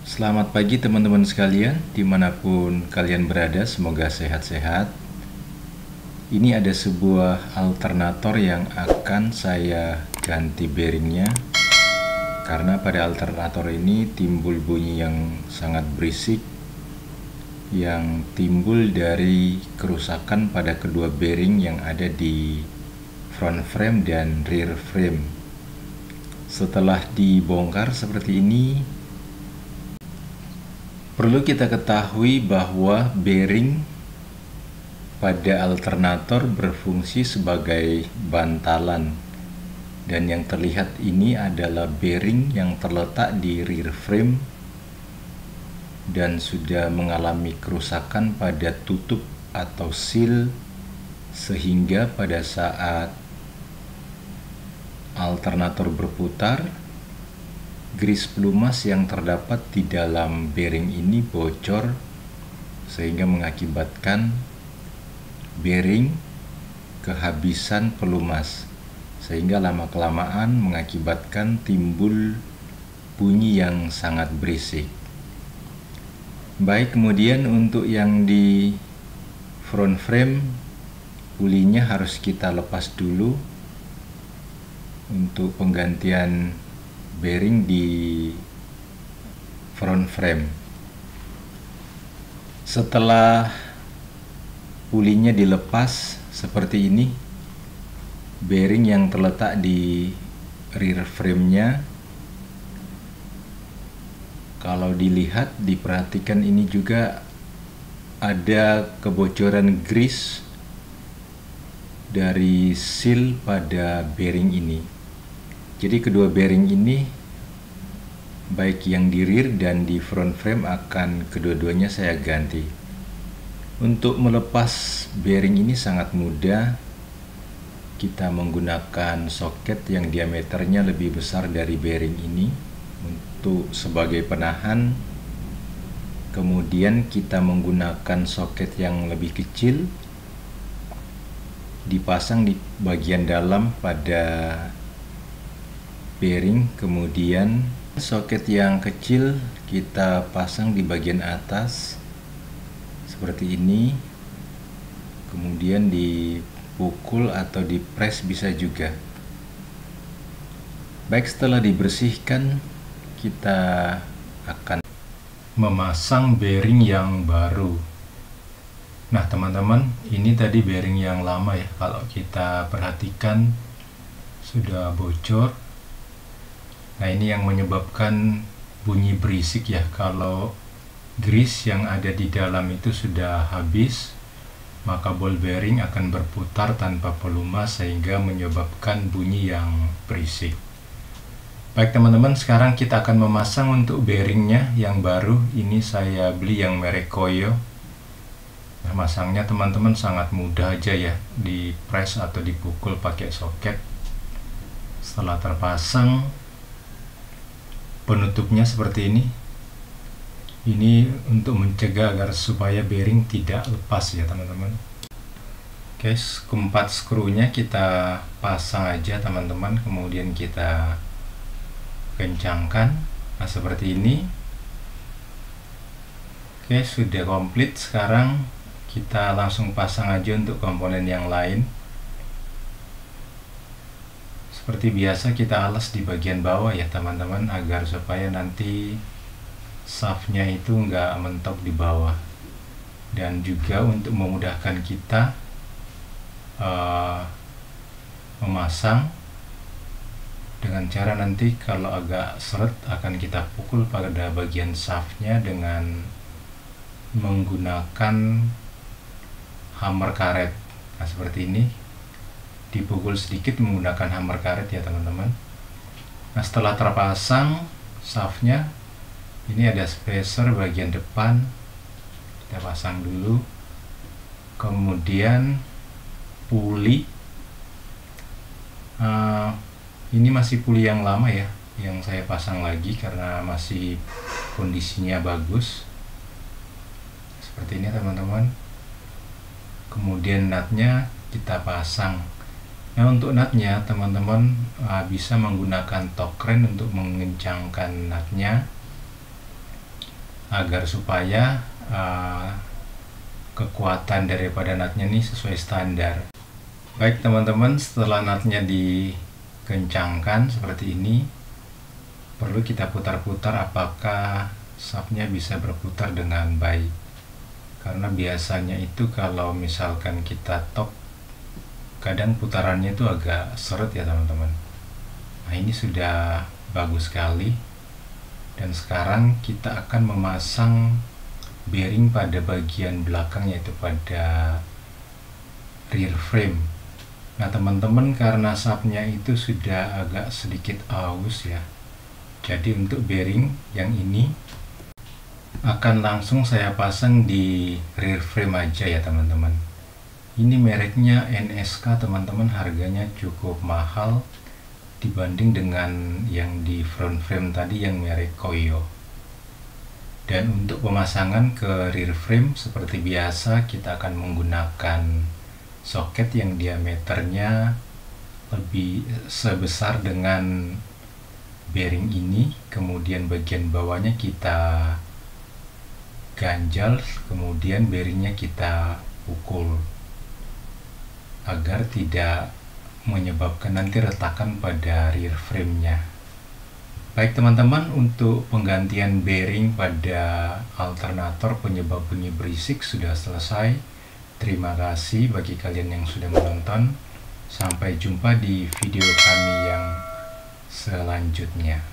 Selamat pagi teman-teman sekalian, dimanapun kalian berada, semoga sehat-sehat. Ini ada sebuah alternator yang akan saya ganti bearingnya, karena pada alternator ini timbul bunyi yang sangat berisik, yang timbul dari kerusakan pada kedua bearing yang ada di front frame dan rear frame. Setelah dibongkar seperti ini, perlu kita ketahui bahwa bearing pada alternator berfungsi sebagai bantalan, dan yang terlihat ini adalah bearing yang terletak di rear frame dan sudah mengalami kerusakan pada tutup atau seal, sehingga pada saat alternator berputar, gris pelumas yang terdapat di dalam bearing ini bocor, sehingga mengakibatkan bearing kehabisan pelumas, sehingga lama-kelamaan mengakibatkan timbul bunyi yang sangat berisik. Baik, kemudian untuk yang di front frame, pulinya harus kita lepas dulu untuk penggantian bearing di front frame. Setelah pulinya dilepas seperti ini, bearing yang terletak di rear frame-nya, kalau dilihat, diperhatikan, ini juga ada kebocoran grease dari seal pada bearing ini. Jadi kedua bearing ini, baik yang di rear dan di front frame, akan kedua-duanya saya ganti. Untuk melepas bearing ini sangat mudah. Kita menggunakan soket yang diameternya lebih besar dari bearing ini untuk sebagai penahan. Kemudian kita menggunakan soket yang lebih kecil, dipasang di bagian dalam pada bearing. Kemudian soket yang kecil kita pasang di bagian atas seperti ini, kemudian dipukul atau dipres bisa juga. Baik, setelah dibersihkan, kita akan memasang bearing yang baru. Nah teman-teman, ini tadi bearing yang lama ya, kalau kita perhatikan sudah bocor. Nah ini yang menyebabkan bunyi berisik ya. Kalau grease yang ada di dalam itu sudah habis, maka ball bearing akan berputar tanpa pelumas, sehingga menyebabkan bunyi yang berisik. Baik teman-teman, sekarang kita akan memasang untuk bearingnya yang baru. Ini saya beli yang merek Koyo. Nah, masangnya teman-teman sangat mudah aja ya, di press atau dipukul pakai soket. Setelah terpasang, penutupnya seperti ini. Ini untuk mencegah agar supaya bearing tidak lepas ya teman-teman. Guys, keempat skrunya kita pasang aja teman-teman, kemudian kita kencangkan. Nah seperti ini. Oke, sudah komplit. Sekarang kita langsung pasang aja untuk komponen yang lain. Seperti biasa kita alas di bagian bawah ya teman-teman, agar supaya nanti shaftnya itu nggak mentok di bawah, dan juga untuk memudahkan kita memasang dengan cara nanti kalau agak seret akan kita pukul pada bagian shaftnya dengan menggunakan hammer karet. Nah seperti ini, dipukul sedikit menggunakan hammer karet ya teman-teman. Nah setelah terpasang shaftnya, ini ada spacer bagian depan, kita pasang dulu. Kemudian puli, ini masih puli yang lama ya, yang saya pasang lagi karena masih kondisinya bagus. Seperti ini teman-teman. Kemudian nutnya kita pasang. Nah untuk nutnya teman-teman bisa menggunakan torque wrench untuk mengencangkan nutnya. agar supaya kekuatan daripada nutnya ini sesuai standar. Baik teman-teman, setelah nutnya dikencangkan seperti ini, perlu kita putar-putar apakah shaftnya bisa berputar dengan baik. Karena biasanya itu kalau misalkan kita tork, kadang putarannya itu agak seret ya teman-teman. Nah, ini sudah bagus sekali. Dan sekarang kita akan memasang bearing pada bagian belakang, yaitu pada rear frame. Nah teman-teman, karena shaftnya itu sudah agak sedikit aus ya, jadi untuk bearing yang ini akan langsung saya pasang di rear frame aja ya teman-teman. Ini mereknya NSK teman-teman, harganya cukup mahal dibanding dengan yang di front frame tadi yang merek Koyo. Dan untuk pemasangan ke rear frame seperti biasa, kita akan menggunakan soket yang diameternya lebih sebesar dengan bearing ini. Kemudian bagian bawahnya kita ganjal, kemudian bearingnya kita pukul agar tidak menyebabkan nanti retakan pada rear frame-nya. Baik teman-teman, untuk penggantian bearing pada alternator penyebab bunyi berisik sudah selesai. Terima kasih bagi kalian yang sudah menonton. Sampai jumpa di video kami yang selanjutnya.